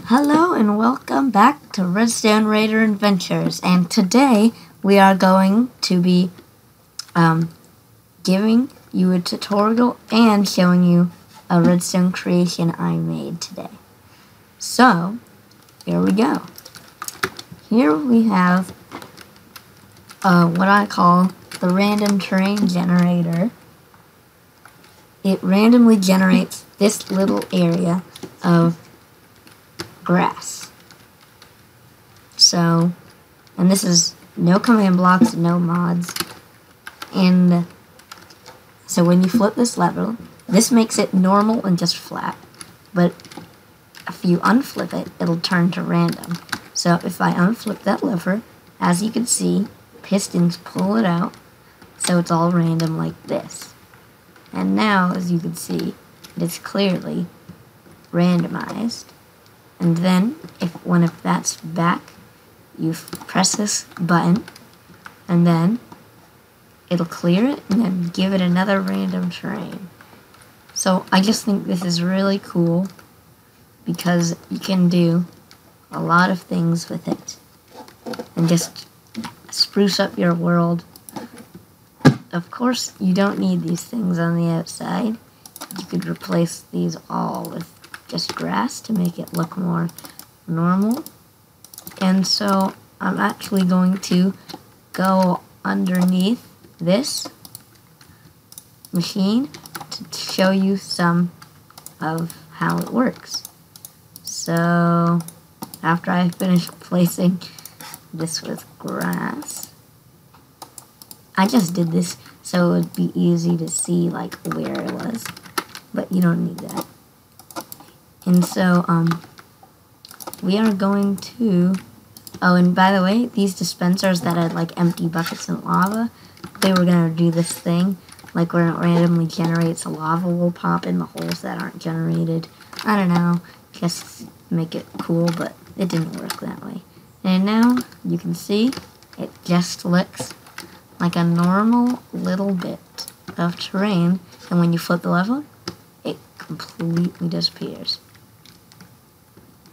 Hello and welcome back to Redstone Raider Adventures, and today we are going to be giving you a tutorial and showing you a redstone creation I made today. So, here we go. Here we have what I call the random terrain generator. It randomly generates this little area of grass. So, and this is no command blocks, no mods. And so when you flip this lever, this makes it normal and just flat. But if you unflip it, it'll turn to random. So if I unflip that lever, as you can see, pistons pull it out, so it's all random like this. And now, as you can see, it is clearly randomized. And then, if that's back, you press this button, and then it'll clear it, and then give it another random terrain. So I just think this is really cool, because you can do a lot of things with it, and just spruce up your world. Of course, you don't need these things on the outside. You could replace these all with just grass to make it look more normal. And so I'm actually going to go underneath this machine to show you some of how it works. So after I finish replacing this with grass, I just did this so it would be easy to see like where it was, but you don't need that. And so, we are going to, oh, and by the way, these dispensers that had, like, empty buckets and lava, they were going to do this thing, like, where it randomly generates a lava will pop in the holes that aren't generated. I don't know, just make it cool, but it didn't work that way. And now, you can see, it just looks like a normal little bit of terrain, and when you flip the lever, it completely disappears.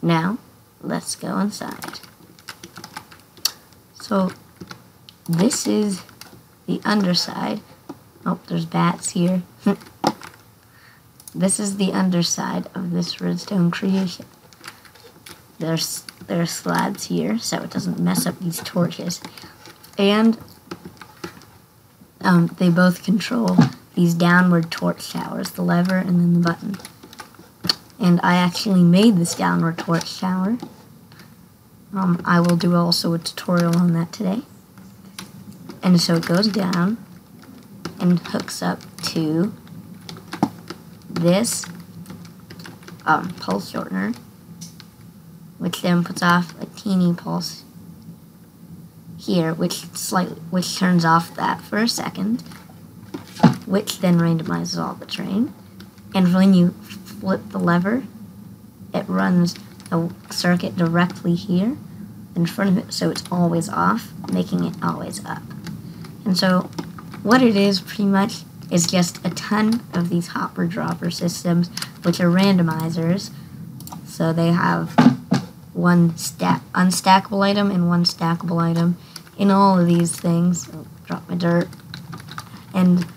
Now, let's go inside. So, this is the underside. Oh, there's bats here. This is the underside of this redstone creation. There's slabs here, so it doesn't mess up these torches. And they both control these downward torch towers, the lever and then the button. And I actually made this downward torch tower. I will do also a tutorial on that today. And so it goes down and hooks up to this pulse shortener, which then puts off a teeny pulse here, which turns off that for a second, which then randomizes all the terrain. And when you flip the lever, it runs the circuit directly here in front of it, so it's always off, making it always up. And so what it is pretty much is just a ton of these hopper dropper systems, which are randomizers. So they have one unstackable item and one stackable item in all of these things. Oh, drop my dirt. And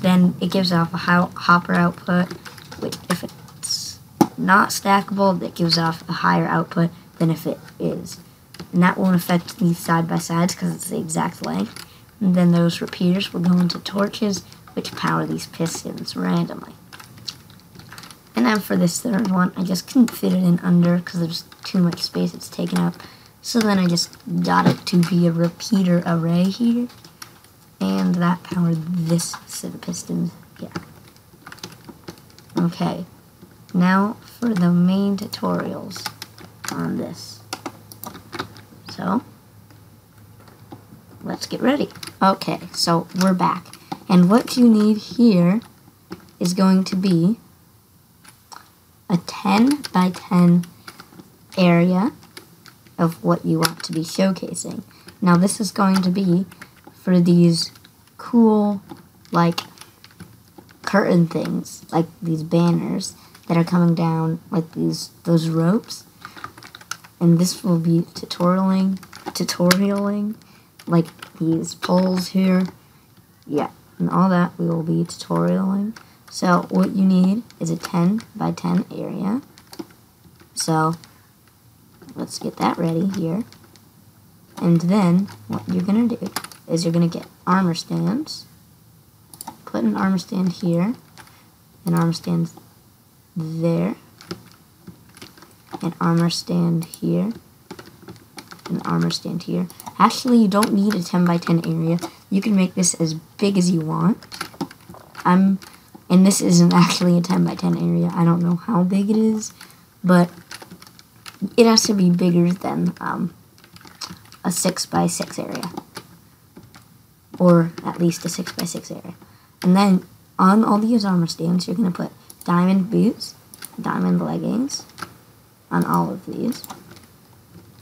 then it gives off a hopper output, which if it's not stackable, it gives off a higher output than if it is. And that won't affect these side-by-sides because it's the exact length. And then those repeaters will go into torches, which power these pistons randomly. And then for this third one, I just couldn't fit it in under because there's too much space it's taken up. So then I just got it to be a repeater array here. And that powered this set of pistons here. Okay, now for the main tutorials on this. So, let's get ready. Okay, so we're back. And what you need here is going to be a 10 by 10 area of what you want to be showcasing. Now this is going to be for these cool, like, curtain things, like these banners that are coming down, like those ropes. and this will be tutorialing like these poles here. Yeah, and all that we will be tutorialing. So what you need is a 10 by 10 area. So let's get that ready here. And then what you're gonna do is you're gonna get armor stands. Put an armor stand here, an armor stand there, an armor stand here, an armor stand here. Actually, you don't need a 10 by 10 area. You can make this as big as you want. And this isn't actually a 10 by 10 area. I don't know how big it is, but it has to be bigger than a 6 by 6 area, or at least a 6 by 6 area. And then on all these armor stands, you're gonna put diamond boots, diamond leggings on all of these.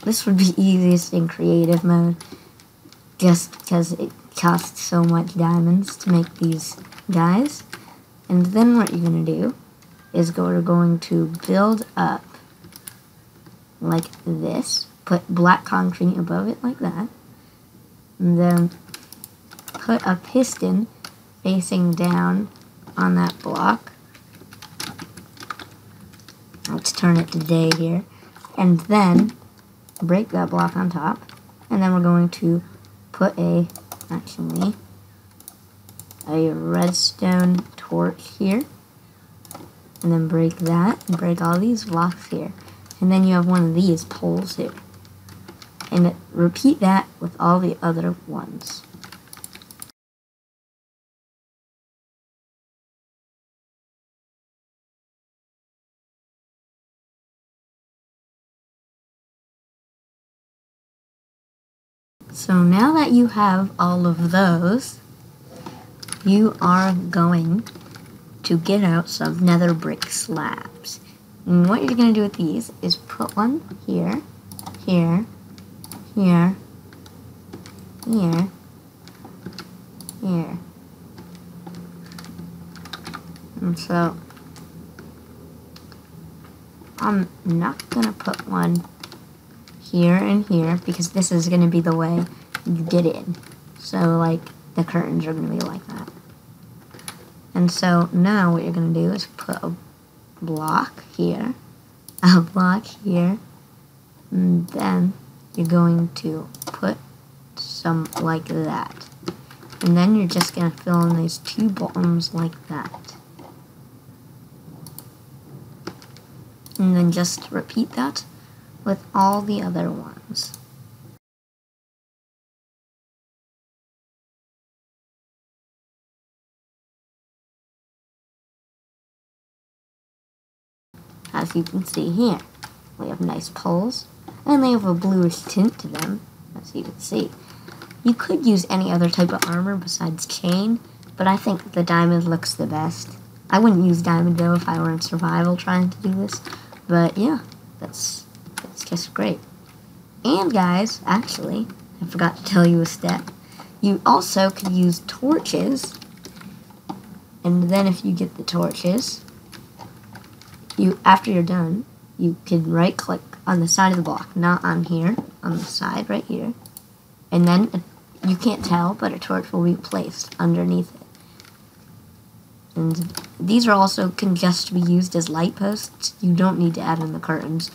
This would be easiest in creative mode, just because it costs so much diamonds to make these guys. And then what you're gonna do is we're going to build up like this, put black concrete above it like that, and then put a piston facing down on that block. Let's turn it to day here, and then break that block on top, and then we're going to put a redstone torch here, and then break that, and break all these blocks here, and then you have one of these poles here, and repeat that with all the other ones. So now that you have all of those, you are going to get out some nether brick slabs. And what you're going to do with these is put one here, here, here, here, here. And so I'm not going to put one here and here, because this is going to be the way you get in. So, like, the curtains are going to be like that. And so, now what you're going to do is put a block here, a block here, and then you're going to put some like that. And then you're just going to fill in these two bottoms like that. And then just repeat that with all the other ones. As you can see here, we have nice poles, and they have a bluish tint to them, as you can see. You could use any other type of armor besides chain, but I think the diamond looks the best. I wouldn't use diamond though if I were in survival trying to do this, but yeah, that's just great. And guys, actually, I forgot to tell you a step. You also could use torches, and then if you get the torches, after you're done, you can right click on the side of the block, not on here, on the side right here, and then you can't tell, but a torch will be placed underneath it. And these can just be used as light posts. You don't need to add in the curtains.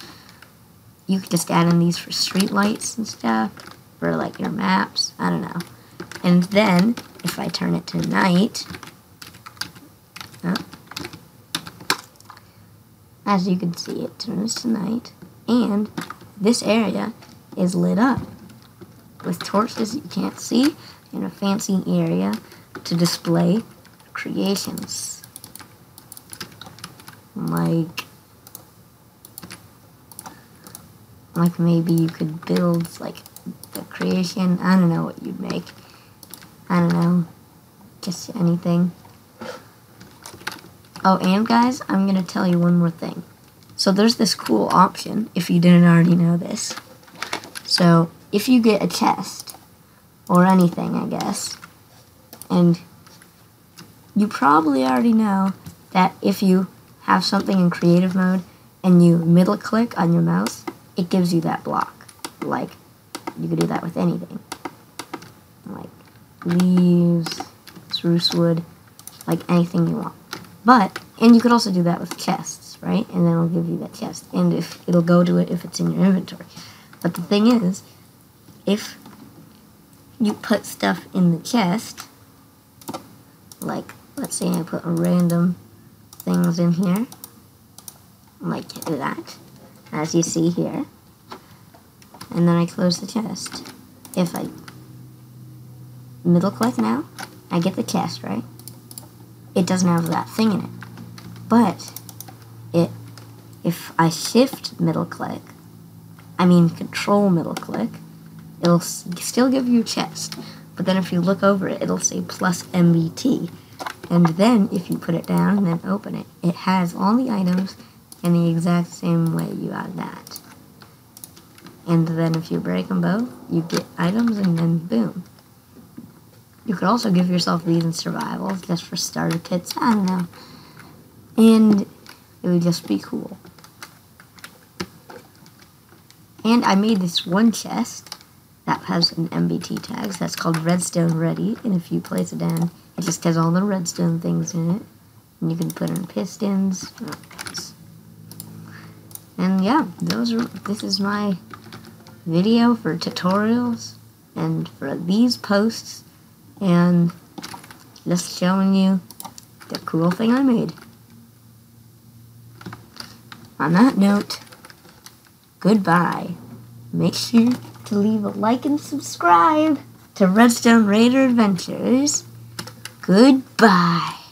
You could just add in these for street lights and stuff, for like your maps, I don't know. And then, if I turn it to night, as you can see, it turns to night, and this area is lit up with torches you can't see in a fancy area to display creations. Like maybe you could build like the creation. I don't know what you'd make. I don't know. Just anything. Oh, and guys, I'm going to tell you one more thing. So there's this cool option, if you didn't already know this. So if you get a chest, or anything, I guess, and you probably already know that if you have something in creative mode and you middle click on your mouse, it gives you that block. Like, you could do that with anything. Like, leaves, spruce wood, like anything you want. And you could also do that with chests, right? And then it'll give you that chest. And if it'll go to it if it's in your inventory. But the thing is, if you put stuff in the chest, like, let's say I put random things in here, like that, as you see here, and then I close the chest. If I middle click now, I get the chest, right? It doesn't have that thing in it. But if I shift middle click, control middle click, it'll still give you a chest. But then if you look over it, it'll say plus MBT. And then if you put it down and then open it, it has all the items in the exact same way you had that. And then if you break them both, you get items and then boom. You could also give yourself these in survival, just for starter kits, I don't know. And it would just be cool. And I made this one chest that has an MBT tag, so that's called Redstone Ready, and if you place it down, it just has all the redstone things in it. And you can put in pistons. And yeah, this is my video for tutorials and for these posts, and just showing you the cool thing I made. On that note, goodbye. Make sure to leave a like and subscribe to Redstone Raider Adventures. Goodbye.